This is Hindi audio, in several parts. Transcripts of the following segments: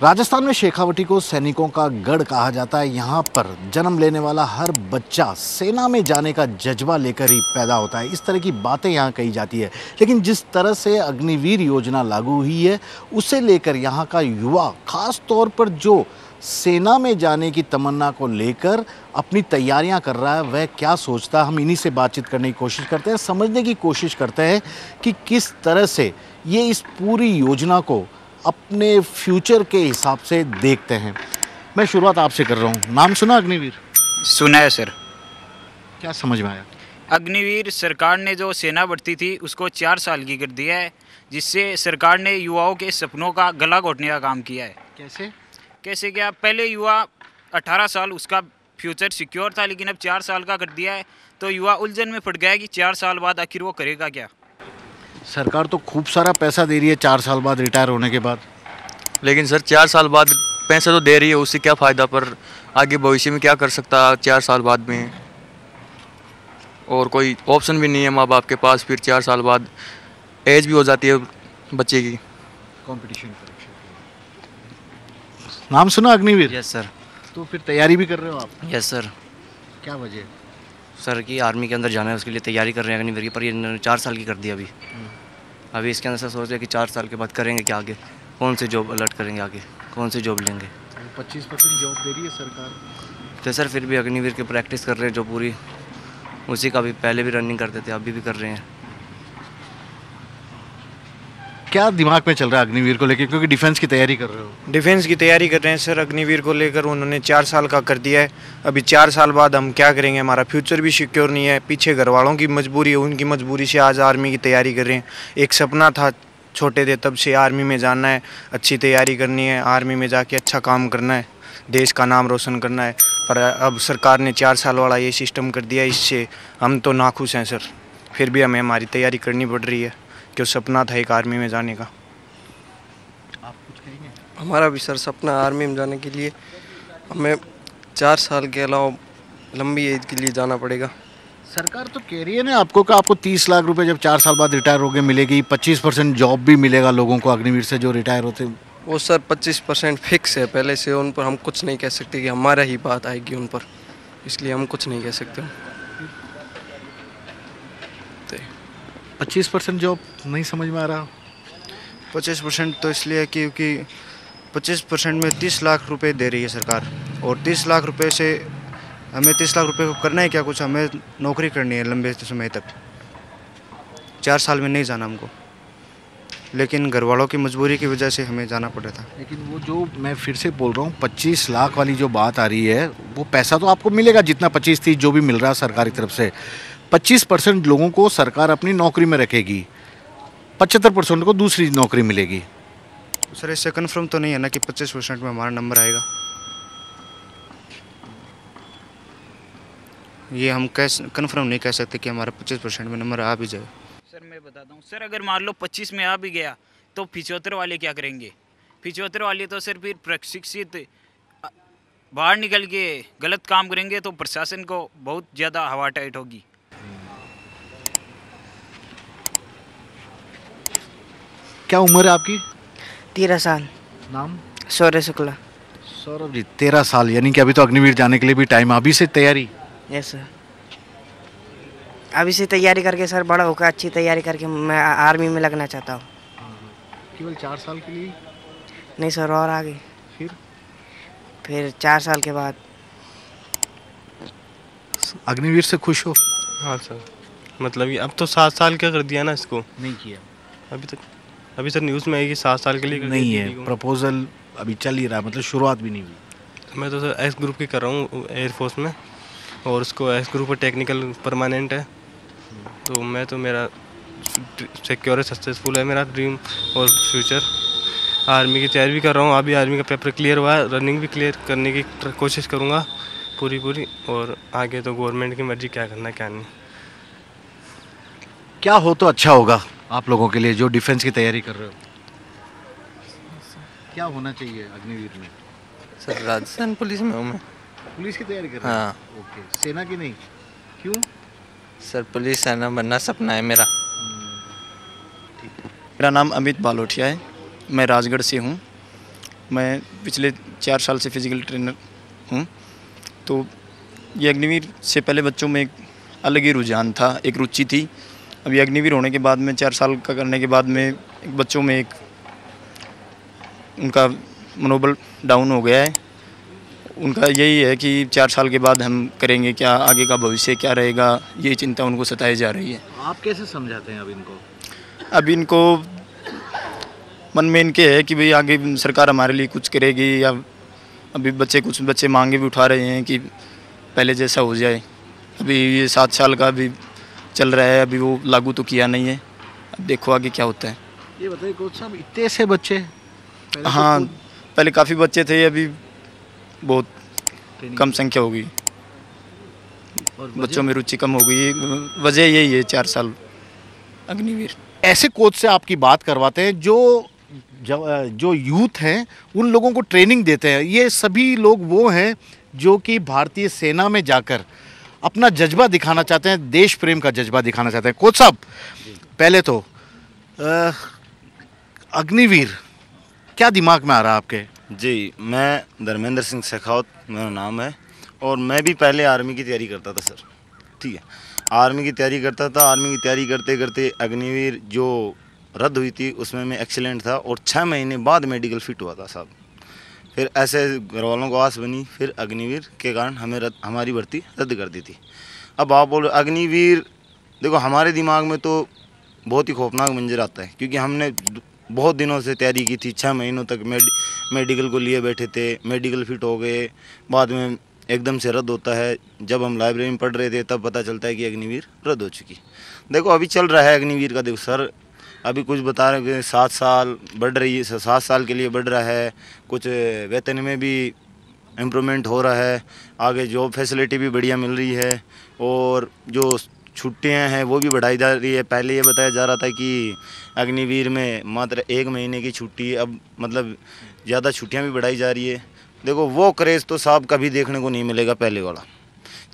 राजस्थान में शेखावटी को सैनिकों का गढ़ कहा जाता है। यहाँ पर जन्म लेने वाला हर बच्चा सेना में जाने का जज्बा लेकर ही पैदा होता है। इस तरह की बातें यहाँ कही जाती है। लेकिन जिस तरह से अग्निवीर योजना लागू हुई है, उसे लेकर यहाँ का युवा खास तौर पर जो सेना में जाने की तमन्ना को लेकर अपनी तैयारियां कर रहा है, वह क्या सोचता है, हम इन्हीं से बातचीत करने की कोशिश करते हैं, समझने की कोशिश करते हैं कि किस तरह से ये इस पूरी योजना को अपने फ्यूचर के हिसाब से देखते हैं। मैं शुरुआत आपसे कर रहा हूँ। नाम सुना अग्निवीर? सुना है सर। क्या समझ में आया? अग्निवीर सरकार ने जो सेना भर्ती थी उसको 4 साल की कर दिया है, जिससे सरकार ने युवाओं के सपनों का गला घोटने का काम किया है। कैसे क्या? पहले युवा 18 साल उसका फ्यूचर सिक्योर था, लेकिन अब 4 साल का कर दिया है, तो युवा उलझन में पड़ गया है कि 4 साल बाद आखिर वो करेगा क्या। सरकार तो खूब सारा पैसा दे रही है 4 साल बाद रिटायर होने के बाद। लेकिन सर 4 साल बाद पैसा तो दे रही है, उससे क्या फ़ायदा, पर आगे भविष्य में क्या कर सकता 4 साल बाद में, और कोई ऑप्शन भी नहीं है माँ बाप के पास। फिर 4 साल बाद एज भी हो जाती है बच्चे की। कंपटीशन परीक्षा। नाम सुना अग्निवीर? Yes sir. तो फिर तैयारी भी कर रहे हो आप? Yes sir. क्या वजह? सर की आर्मी के अंदर जाना है, उसके लिए तैयारी कर रहे हैं अग्निवीर की, पर ये 4 साल की कर दी अभी इसके अंदर से सोच रहे हैं कि 4 साल के बाद करेंगे क्या, आगे कौन सी जॉब अलर्ट करेंगे, आगे कौन सी जॉब लेंगे। 25% जॉब दे रही है सरकार। तो सर फिर भी अग्निवीर की प्रैक्टिस कर रहे हैं जो पूरी, उसी का भी पहले भी रनिंग करते थे, अभी भी कर रहे हैं। क्या दिमाग में चल रहा है अग्निवीर को लेकर, क्योंकि डिफेंस की तैयारी कर रहे हो? डिफेंस की तैयारी कर रहे हैं सर। अग्निवीर को लेकर उन्होंने 4 साल का कर दिया है। अभी 4 साल बाद हम क्या करेंगे, हमारा फ्यूचर भी सिक्योर नहीं है, पीछे घर वालों की मजबूरी है, उनकी मजबूरी से आज आर्मी की तैयारी कर रहे हैं। एक सपना था छोटे थे तब से आर्मी में जाना है, अच्छी तैयारी करनी है, आर्मी में जाके अच्छा काम करना है, देश का नाम रोशन करना है। पर अब सरकार ने 4 साल वाला ये सिस्टम कर दिया, इससे हम तो नाखुश हैं सर। फिर भी हमें हमारी तैयारी करनी पड़ रही है, क्यों सपना था एक आर्मी में जाने का। हमारा भी सर सपना आर्मी में जाने के लिए हमें 4 साल के अलावा लंबी एज के लिए जाना पड़ेगा। सरकार तो कह रही है ना आपको कि आपको 30 लाख रुपए जब 4 साल बाद रिटायर होगे मिलेगी, 25% जॉब भी मिलेगा लोगों को अग्निवीर से जो रिटायर होते हैं। वो सर 25% फिक्स है पहले से, उन पर हम कुछ नहीं कह सकते कि हमारा ही बात आएगी उन पर, इसलिए हम कुछ नहीं कह सकते। 25% जॉब नहीं समझ में आ रहा। 25% तो इसलिए क्योंकि 25% में 30 लाख रुपए दे रही है सरकार, और 30 लाख रुपए से हमें 30 लाख रुपए को करना है क्या, कुछ हमें नौकरी करनी है लंबे समय तक। 4 साल में नहीं जाना हमको, लेकिन घर वालों की मजबूरी की वजह से हमें जाना पड़ा था। लेकिन वो जो मैं फिर से बोल रहा हूँ 25 लाख वाली जो बात आ रही है, वो पैसा तो आपको मिलेगा जितना 25-30 जो भी मिल रहा है सरकारी तरफ से। 25% लोगों को सरकार अपनी नौकरी में रखेगी, 75% को दूसरी नौकरी मिलेगी। सर इससे कन्फर्म तो नहीं है ना कि 25% में हमारा नंबर आएगा। ये हम कन्फर्म नहीं कह सकते कि हमारा 25% में नंबर आ भी जाए। सर मैं बताता हूँ सर, अगर मान लो 25 में आ भी गया तो 75 वाले क्या करेंगे? 75 वाले तो सर फिर प्रशिक्षित बाहर निकल के गलत काम करेंगे, तो प्रशासन को बहुत ज़्यादा हवा टाइट होगी। क्या उम्र है आपकी? 13 साल। नाम? सौरभ शुक्ला। सौरभ जी 13 साल, यानी कि अभी तो अग्निवीर जाने के लिए भी टाइम, अभी से तैयारी? यस सर, अभी से तैयारी करके सर बड़ा होकर अच्छी तैयारी करके मैं आर्मी में लगना चाहता हूँ। केवल 4 साल के लिए? नहीं सर, और आगे फिर 4 साल के बाद। अग्निवीर से खुश हो? हाँ सर, मतलब ये अब तो 7 साल का कर दिया ना इसको। नहीं किया अभी तक, अभी सर न्यूज़ में है कि 7 साल के लिए कर नहीं है, प्रपोजल अभी चल ही रहा है, मतलब शुरुआत भी नहीं हुई। मैं तो सर एस ग्रुप की कर रहा हूँ एयरफोर्स में, और उसको एस ग्रुप पर टेक्निकल परमानेंट है। तो मैं तो मेरा सिक्योर सक्सेसफुल है मेरा ड्रीम और फ्यूचर। आर्मी की तैयारी भी कर रहा हूँ, अभी आर्मी का पेपर क्लियर हुआ है, रनिंग भी क्लियर करने की कोशिश करूँगा पूरी, और आगे तो गवर्नमेंट की मर्जी क्या करना क्या नहीं। क्या हो तो अच्छा होगा आप लोगों के लिए जो डिफेंस की तैयारी कर रहे हो? क्या होना चाहिए अग्निवीर में? सर राजस्थान पुलिस में हूँ मैं। पुलिस की तैयारी कर रहे हो? हाँ। ओके, सेना की नहीं? क्यों? सर पुलिस सेना बनना सपना है मेरा। मेरा नाम अमित बालोटिया है, मैं राजगढ़ से हूँ। मैं पिछले 4 साल से फिज़िकल ट्रेनर हूँ। तो ये अग्निवीर से पहले बच्चों में एक अलग ही रुझान था, एक रुचि थी। अभी अग्निवीर होने के बाद में 4 साल का करने के बाद में बच्चों में एक उनका मनोबल डाउन हो गया है। उनका यही है कि 4 साल के बाद हम करेंगे क्या, आगे का भविष्य क्या रहेगा, ये चिंता उनको सताई जा रही है। आप कैसे समझाते हैं अब इनको? अब इनको मन में इनके है कि भाई आगे सरकार हमारे लिए कुछ करेगी, या अभी कुछ बच्चे मांगे भी उठा रहे हैं कि पहले जैसा हो जाए। अभी ये 7 साल का अभी चल रहा है, अभी वो लागू तो किया नहीं है, अब देखो आगे क्या होता है। ये बताइए कोच साहब, इतने से बच्चे? हाँ, पहले काफ़ी बच्चे थे, अभी बहुत कम संख्या हो गई, बच्चों में रुचि कम हो गई। वजह यही है 4 साल अग्निवीर। ऐसे कोच से आपकी बात करवाते हैं जो यूथ हैं, उन लोगों को ट्रेनिंग देते हैं। ये सभी लोग वो हैं जो कि भारतीय सेना में जाकर अपना जज्बा दिखाना चाहते हैं, देश प्रेम का जज्बा दिखाना चाहते हैं। कोच साहब, पहले तो अग्निवीर क्या दिमाग में आ रहा है आपके? जी, मैं धर्मेंद्र सिंह शेखावत मेरा नाम है, और मैं भी पहले आर्मी की तैयारी करता था सर। ठीक है, आर्मी की तैयारी करता था। आर्मी की तैयारी करते करते अग्निवीर जो रद्द हुई थी उसमें मैं एक्सीलेंट था, और 6 महीने बाद मेडिकल फिट हुआ था साहब। फिर ऐसे घर वालों को आस बनी, फिर अग्निवीर के कारण हमारी भर्ती रद्द कर दी थी। अब आप बोलो अग्निवीर, देखो हमारे दिमाग में तो बहुत ही खौफनाक मंजर आता है, क्योंकि हमने बहुत दिनों से तैयारी की थी। 6 महीनों तक मेडिकल को लिए बैठे थे, मेडिकल फिट हो गए, बाद में एकदम से रद्द होता है। जब हम लाइब्रेरी में पढ़ रहे थे तब पता चलता है कि अग्निवीर रद्द हो चुकी। देखो अभी चल रहा है अग्निवीर का, देखो सर अभी कुछ बता रहे हैं 7 साल बढ़ रही है, 7 साल के लिए बढ़ रहा है। कुछ वेतन में भी इम्प्रूवमेंट हो रहा है, आगे जॉब फैसिलिटी भी बढ़िया मिल रही है, और जो छुट्टियां हैं वो भी बढ़ाई जा रही है। पहले ये बताया जा रहा था कि अग्निवीर में मात्र 1 महीने की छुट्टी, अब मतलब ज़्यादा छुट्टियां भी बढ़ाई जा रही है। देखो वो क्रेज़ तो साहब कभी देखने को नहीं मिलेगा पहले वाला।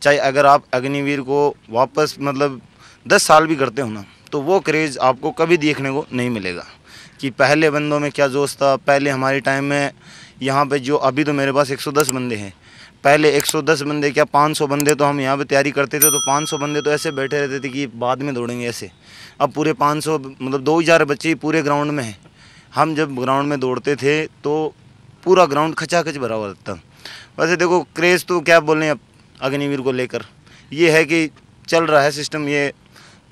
चाहे अगर आप अग्निवीर को वापस मतलब 10 साल भी करते हो ना, तो वो क्रेज़ आपको कभी देखने को नहीं मिलेगा कि पहले बंदों में क्या जोश था। पहले हमारे टाइम में यहाँ पे जो अभी तो मेरे पास 110 बंदे हैं, पहले 110 बंदे क्या 500 बंदे तो हम यहाँ पे तैयारी करते थे, तो 500 बंदे तो ऐसे बैठे रहते थे कि बाद में दौड़ेंगे ऐसे। अब पूरे 500 मतलब 2000 बच्चे पूरे ग्राउंड में हैं। हम जब ग्राउंड में दौड़ते थे तो पूरा ग्राउंड खचाखच भरा हुआ था। वैसे देखो क्रेज़ तो क्या बोलें अब अग्निवीर को लेकर, ये है कि चल रहा है सिस्टम, ये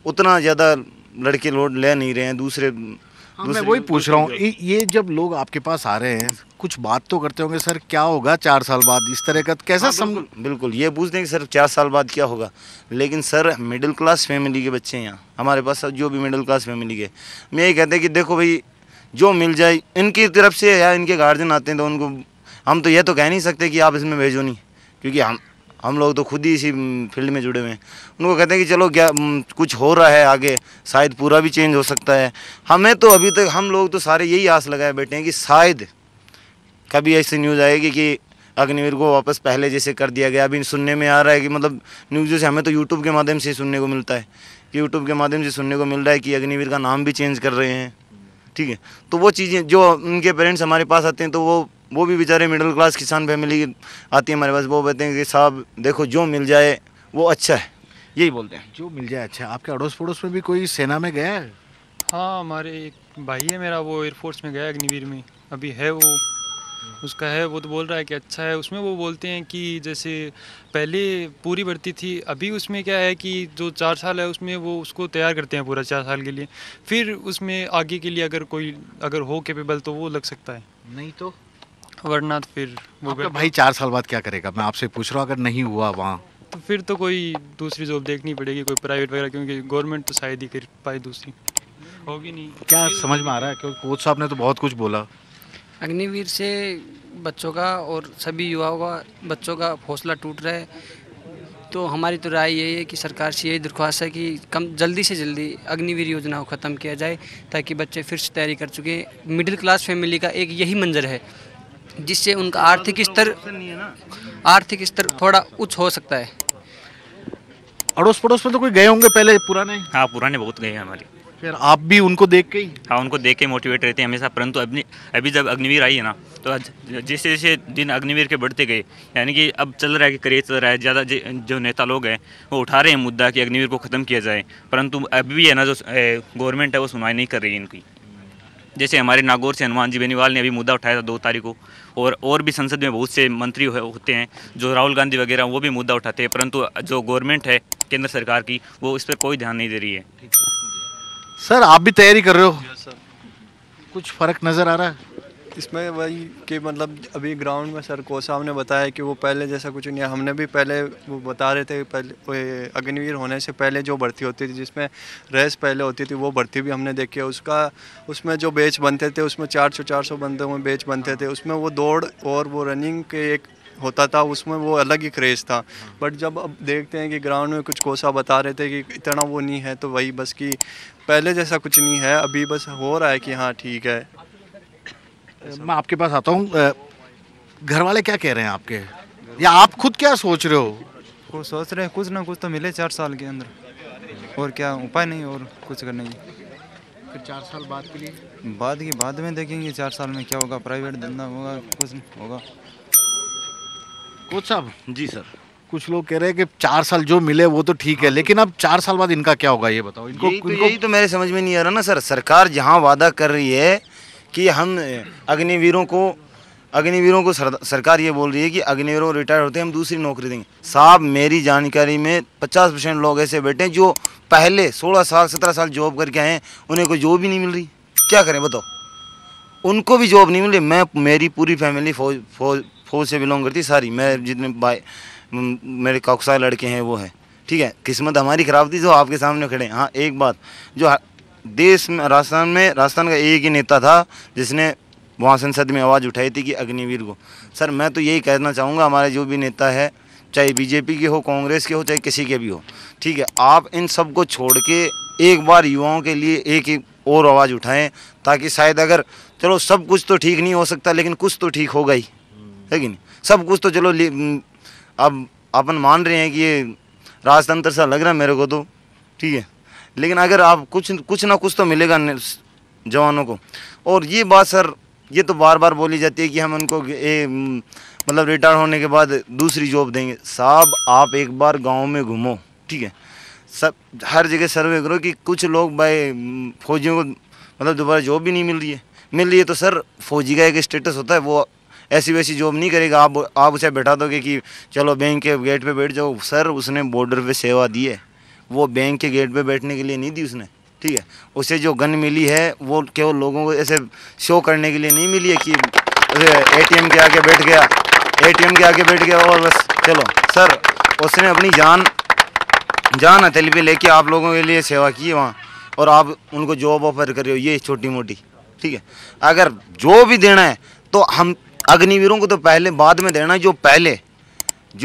उतना ज़्यादा लड़के लोड ले नहीं रहे हैं दूसरे। मैं वही पूछ रहा हूँ, ये जब लोग आपके पास आ रहे हैं कुछ बात तो करते होंगे, सर क्या होगा 4 साल बाद इस तरह का, कैसा बिल्कुल ये पूछते हैं कि सर 4 साल बाद क्या होगा। लेकिन सर मिडिल क्लास फैमिली के बच्चे हैं यहाँ हमारे पास, जो भी मिडिल क्लास फैमिली के, मैं यही कहते हैं कि देखो भाई जो मिल जाए इनकी तरफ से, या इनके गार्जियन आते हैं तो उनको हम तो ये तो कह नहीं सकते कि आप इसमें भेजो नहीं, क्योंकि हम लोग तो खुद ही इसी फील्ड में जुड़े हुए हैं। उनको कहते हैं कि चलो क्या कुछ हो रहा है आगे, शायद पूरा भी चेंज हो सकता है। हमें तो अभी तक हम लोग तो सारे यही आस लगाए बैठे हैं कि शायद कभी ऐसी न्यूज़ आएगी कि अग्निवीर को वापस पहले जैसे कर दिया गया। अभी सुनने में आ रहा है कि मतलब न्यूज़ से हमें तो यूट्यूब के माध्यम से सुनने को मिलता है कि यूट्यूब के माध्यम से सुनने को मिल रहा है कि अग्निवीर का नाम भी चेंज कर रहे हैं। ठीक है, तो वो चीज़ें जो उनके पेरेंट्स हमारे पास आते हैं, तो वो भी बेचारे मिडिल क्लास किसान फैमिली आती है हमारे पास, वो कहते हैं कि साहब देखो जो मिल जाए वो अच्छा है, यही बोलते हैं जो मिल जाए अच्छा। आपके अड़ोस पड़ोस में भी कोई सेना में गया है? हाँ, हमारे एक भाई है मेरा, वो एयरफोर्स में गया अग्निवीर में, अभी है वो उसका है, वो तो बोल रहा है कि अच्छा है। उसमें वो बोलते हैं कि जैसे पहले पूरी भर्ती थी, अभी उसमें क्या है कि जो 4 साल है उसमें वो उसको तैयार करते हैं पूरा 4 साल के लिए, फिर उसमें आगे के लिए अगर हो कैपेबल तो वो लग सकता है, नहीं तो वरना तो फिर वो भाई 4 साल बाद क्या करेगा, मैं आपसे पूछ रहा हूँ। अगर नहीं हुआ वहाँ तो फिर तो कोई दूसरी जॉब देखनी पड़ेगी, कोई प्राइवेट वगैरह, क्योंकि गवर्नमेंट तो शायद ही कर पाए, दूसरी होगी नहीं। क्या समझ में आ रहा है? क्योंकि कोच साहब ने तो बहुत कुछ बोला। अग्निवीर से बच्चों का और सभी युवाओं का बच्चों का हौसला टूट रहा है, तो हमारी तो राय यही है कि सरकार से यही दरख्वास्त है कि जल्दी से जल्दी अग्निवीर योजना को ख़त्म किया जाए, ताकि बच्चे फिर से तैयारी कर चुके। मिडिल क्लास फैमिली का एक यही मंजर है जिससे उनका आर्थिक स्तर थोड़ा उच्च हो सकता है। अड़ोस पड़ोस में तो कोई गए होंगे पहले पुराने? हाँ, पुराने बहुत गए हैं हमारे। फिर आप भी उनको देख के ही? हाँ, उनको देख के मोटिवेट रहते हैं हमेशा। परंतु अभी जब अग्निवीर आई है ना, तो जैसे जैसे दिन अग्निवीर के बढ़ते गए, यानी कि अब चल रहा है कि क्रेज चल रहा है ज़्यादा, जो नेता लोग हैं वो उठा रहे हैं मुद्दा कि अग्निवीर को ख़त्म किया जाए। परंतु अभी भी है ना, जो गवर्नमेंट है वो सुनवाई नहीं कर रही है इनकी। जैसे हमारे नागौर से हनुमान जी बेनीवाल ने अभी मुद्दा उठाया था 2 तारीख को, और भी संसद में बहुत से मंत्री होते हैं जो राहुल गांधी वगैरह वो भी मुद्दा उठाते हैं, परंतु जो गवर्नमेंट है केंद्र सरकार की वो इस पर कोई ध्यान नहीं दे रही है। सर आप भी तैयारी कर रहे हो? कुछ फ़र्क नज़र आ रहा है इसमें? वही कि मतलब अभी ग्राउंड में सर को साहब ने बताया कि वो पहले जैसा कुछ नहीं है। हमने भी पहले वो बता रहे थे, पहले अग्निवीर होने से पहले जो भर्ती होती थी जिसमें रेस पहले होती थी, वो भर्ती भी हमने देखी है। उसमें जो बैच बनते थे उसमें 400 बंदों में बैच बनते थे। उसमें वो दौड़ और वो रनिंग के एक होता था, उसमें वो अलग ही क्रेज़ था। बट जब अब देखते हैं कि ग्राउंड में कुछ कोसा बता रहे थे कि इतना वो नहीं है, तो वही बस कि पहले जैसा कुछ नहीं है। अभी बस हो रहा है कि हाँ ठीक है। मैं आपके पास आता हूँ, घर वाले क्या कह रहे हैं आपके, या आप खुद क्या सोच रहे हो? वो सोच रहे हैं कुछ ना कुछ तो मिले 4 साल के अंदर, और क्या उपाय नहीं और कुछ करने की। फिर 4 साल बाद के लिए बाद में देखेंगे 4 साल में क्या होगा, प्राइवेट धंधा होगा, कुछ होगा। कोच साहब जी सर, कुछ लोग कह रहे हैं कि 4 साल जो मिले वो तो ठीक है, लेकिन अब 4 साल बाद इनका क्या होगा ये बताओ। यही तो मेरे समझ में नहीं आ रहा ना सर। सरकार जहाँ वादा कर रही है कि हम अग्निवीरों को सरकार ये बोल रही है कि अग्निवीरों रिटायर होते हैं हम दूसरी नौकरी देंगे। साहब मेरी जानकारी में 50% लोग ऐसे बैठे हैं जो पहले 16 साल 17 साल जॉब करके आए हैं, उन्हें कोई जॉब ही नहीं मिल रही। क्या करें बताओ, उनको भी जॉब नहीं मिल रही। मेरी पूरी फैमिली फौज से बिलोंग करती, सारी मैं जितने मेरे काकसार लड़के हैं वो हैं, ठीक है। किस्मत हमारी ख़राब थी जो आपके सामने खड़े हैं। हाँ एक बात, जो देश में राजस्थान का एक ही नेता था जिसने वहाँ संसद में आवाज़ उठाई थी कि अग्निवीर को। सर मैं तो यही कहना चाहूँगा, हमारे जो भी नेता है, चाहे बीजेपी के हो, कांग्रेस के हो, चाहे किसी के भी हो, ठीक है, आप इन सब को छोड़ के एक बार युवाओं के लिए एक और आवाज़ उठाएं, ताकि शायद अगर चलो सब कुछ तो ठीक नहीं हो सकता लेकिन कुछ तो ठीक होगा ही, है कि नहीं। सब कुछ तो चलो अब अपन मान रहे हैं कि ये राजतंत्र सा लग रहा है मेरे को तो, ठीक है, लेकिन अगर आप कुछ ना कुछ तो मिलेगा जवानों को। और ये बात सर, ये तो बार बार बोली जाती है कि हम उनको मतलब रिटायर होने के बाद दूसरी जॉब देंगे। साहब आप एक बार गांव में घूमो, ठीक है, सब हर जगह सर्वे करो कि कुछ लोग भाई फौजियों को मतलब दोबारा जॉब भी नहीं मिल रही है तो सर फौजी का एक स्टेटस होता है, वो ऐसी वैसी जॉब नहीं करेगा। आप उसे बैठा दोगे कि चलो बैंक के गेट पे बैठ जाओ। सर उसने बॉर्डर पे सेवा दी है, वो बैंक के गेट पे बैठने के लिए नहीं दी उसने, ठीक है। उसे जो गन मिली है वो केवल लोगों को ऐसे शो करने के लिए नहीं मिली है कि एटीएम के आगे बैठ गया और बस चलो। सर उसने अपनी जान हथेली पे लेके आप लोगों के लिए सेवा की है वहाँ, और आप उनको जॉब ऑफर कर रहे हो ये छोटी मोटी, ठीक है। अगर जो भी देना है तो हम अग्निवीरों को तो पहले बाद में देना है, जो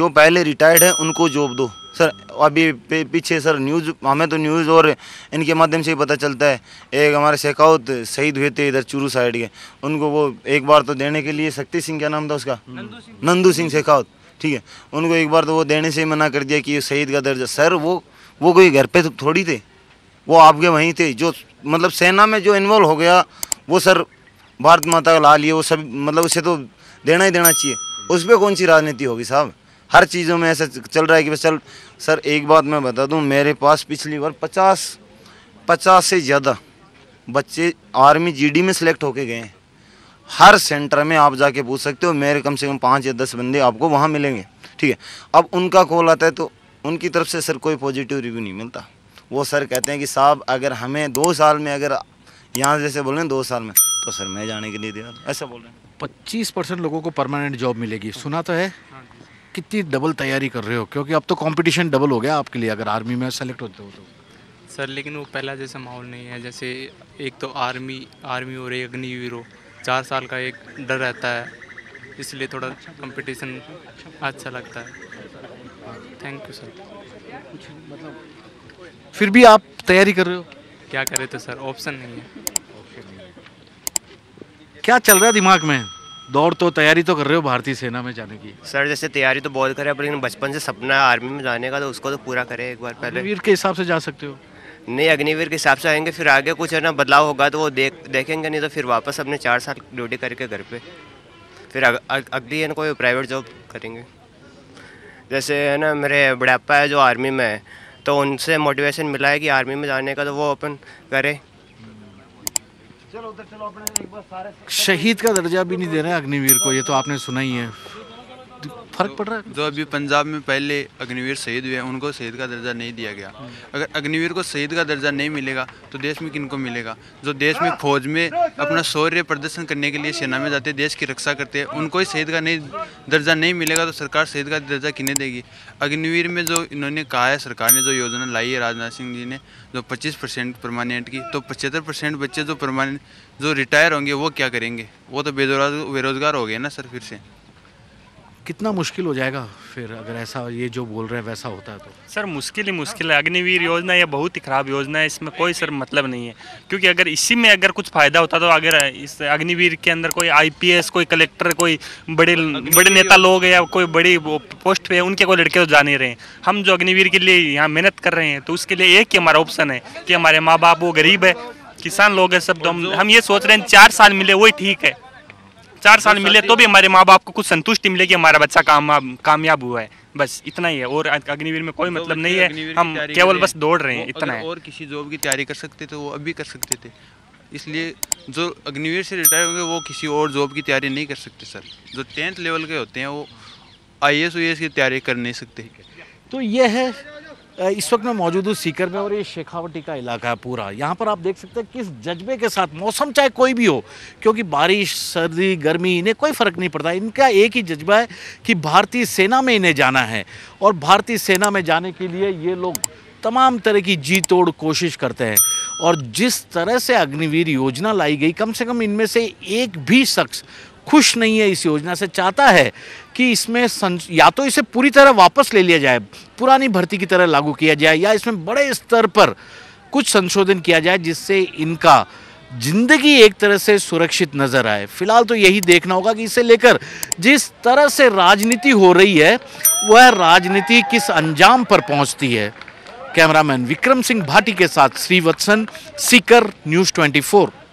पहले रिटायर्ड है उनको जॉब दो। सर अभी पीछे सर न्यूज़, हमें तो न्यूज़ और इनके माध्यम से ही पता चलता है, एक हमारे शेखावत शहीद हुए थे इधर चूरू साइड के, उनको वो एक बार तो देने के लिए शक्ति सिंह, क्या नाम था उसका, नंदू सिंह शेखावत, ठीक है, उनको एक बार तो वो देने से ही मना कर दिया कि ये शहीद का दर्जा। सर वो कोई घर पे तो थोड़ी थे, वो आपके वहीं थे। जो मतलब सेना में जो इन्वॉल्व हो गया वो सर भारत माता का लाल, ये वो सब मतलब उसे तो देना ही देना चाहिए। उस पर कौन सी राजनीति होगी साहब। हर चीज़ों में ऐसा चल रहा है कि बस चल। सर एक बात मैं बता दूं, मेरे पास पिछली बार 50 से ज़्यादा बच्चे आर्मी जीडी में सिलेक्ट होके गए हैं। हर सेंटर में आप जाके पूछ सकते हो, मेरे कम से कम 5 या 10 बंदे आपको वहाँ मिलेंगे, ठीक है। अब उनका कॉल आता है तो उनकी तरफ से सर कोई पॉजिटिव रिव्यू नहीं मिलता। वो सर कहते हैं कि साहब अगर हमें 2 साल में, अगर यहाँ जैसे बोल रहे हैं 2 साल में, तो सर मैं जाने के लिए तैयार, ऐसा बोल रहे हैं। 25% लोगों को परमानेंट जॉब मिलेगी, सुना तो है। कितनी डबल तैयारी कर रहे हो, क्योंकि अब तो कंपटीशन डबल हो गया आपके लिए अगर आर्मी में सेलेक्ट होते हो तो। सर लेकिन वो पहला जैसा माहौल नहीं है। जैसे एक तो आर्मी और एक अग्निवीर हो, 4 साल का एक डर रहता है, इसलिए थोड़ा कंपटीशन अच्छा लगता है। Thank you sir. फिर भी आप तैयारी कर रहे हो? क्या करें तो सर, ऑप्शन नहीं है। क्या चल रहा है दिमाग में? दौड़ तो तैयारी तो कर रहे हो भारतीय सेना में जाने की। सर जैसे तैयारी तो बहुत करे, लेकिन बचपन से सपना है आर्मी में जाने का, तो उसको तो पूरा करे एक बार पहले। वीर के हिसाब से जा सकते हो? नए अग्निवीर के हिसाब से आएंगे, फिर आगे कुछ है ना बदलाव होगा तो वो देखेंगे, नहीं तो फिर वापस अपने 4 साल ड्यूटी करके घर पे फिर अगली है ना कोई प्राइवेट जॉब करेंगे। जैसे है ना मेरे बुढ़ापा है जो आर्मी में है, तो उनसे मोटिवेशन मिला है कि आर्मी में जाने का, तो वो अपन करे। शहीद का दर्जा भी नहीं दे रहे हैं अग्निवीर को, ये तो आपने सुना ही है। फर्क पड़ रहा है। जो अभी पंजाब में पहले अग्निवीर शहीद हुए उनको शहीद का दर्जा नहीं दिया गया। अगर अग्निवीर को शहीद का दर्जा नहीं मिलेगा तो देश में किनको मिलेगा? जो देश में फौज में अपना शौर्य प्रदर्शन करने के लिए सेना में जाते, देश की रक्षा करते हैं, उनको ही शहीद का दर्जा नहीं मिलेगा तो सरकार शहीद का दर्जा किन्हें देगी? अग्निवीर में जो इन्होंने कहा है, सरकार ने जो योजना लाई है राजनाथ सिंह जी ने, जो 25% परमानेंट की, तो 75% बच्चे जो परमानेंट जो रिटायर होंगे वो क्या करेंगे? वो तो बेरोजगार हो गए ना सर। फिर से कितना मुश्किल हो जाएगा फिर अगर ऐसा ये जो बोल रहे हैं वैसा होता है तो? सर मुश्किल ही मुश्किल है। अग्निवीर योजना ये बहुत ही ख़राब योजना है, इसमें कोई सर मतलब नहीं है। क्योंकि अगर इसी में अगर कुछ फ़ायदा होता तो अगर इस अग्निवीर के अंदर कोई IPS, कोई कलेक्टर, कोई बड़े नेता लोग या कोई बड़ी पोस्ट पे उनके कोई लड़के तो जा नहीं रहे हैं। हम जो अग्निवीर के लिए यहाँ मेहनत कर रहे हैं तो उसके लिए एक ही हमारा ऑप्शन है कि हमारे माँ बाप वो गरीब है, किसान लोग हैं सब, तो हम ये सोच रहे हैं 4 साल मिले वही ठीक है। 4 साल मिले तो भी हमारे माँ बाप को कुछ संतुष्टि मिले कि हमारा बच्चा कामयाब हुआ है, बस इतना ही है। और अग्निवीर में कोई मतलब नहीं है, हम केवल बस दौड़ रहे हैं, इतना है। और किसी जॉब की तैयारी कर सकते थे वो अभी कर सकते थे, इसलिए जो अग्निवीर से रिटायर होंगे वो किसी और जॉब की तैयारी नहीं कर सकते सर। जो 10th लेवल के होते हैं वो IAS UAS की तैयारी कर नहीं सकते। तो ये है इस वक्त मैं मौजूद हूँ सीकर में और ये शेखावटी का इलाका है पूरा। यहाँ पर आप देख सकते हैं किस जज्बे के साथ, मौसम चाहे कोई भी हो, क्योंकि बारिश सर्दी गर्मी इन्हें कोई फ़र्क नहीं पड़ता। इनका एक ही जज्बा है कि भारतीय सेना में इन्हें जाना है और भारतीय सेना में जाने के लिए ये लोग तमाम तरह की जी तोड़ कोशिश करते हैं। और जिस तरह से अग्निवीर योजना लाई गई, कम से कम इनमें से एक भी शख्स खुश नहीं है इस योजना से, चाहता है कि इसमें या तो इसे पूरी तरह वापस ले लिया जाए, पुरानी भर्ती की तरह लागू किया जाए, या इसमें बड़े स्तर पर कुछ संशोधन किया जाए जिससे इनका जिंदगी एक तरह से सुरक्षित नजर आए। फिलहाल तो यही देखना होगा कि इसे लेकर जिस तरह से राजनीति हो रही है वह राजनीति किस अंजाम पर पहुंचती है। कैमरामैन विक्रम सिंह भाटी के साथ श्रीवत्सन, सीकर, न्यूज़ 24।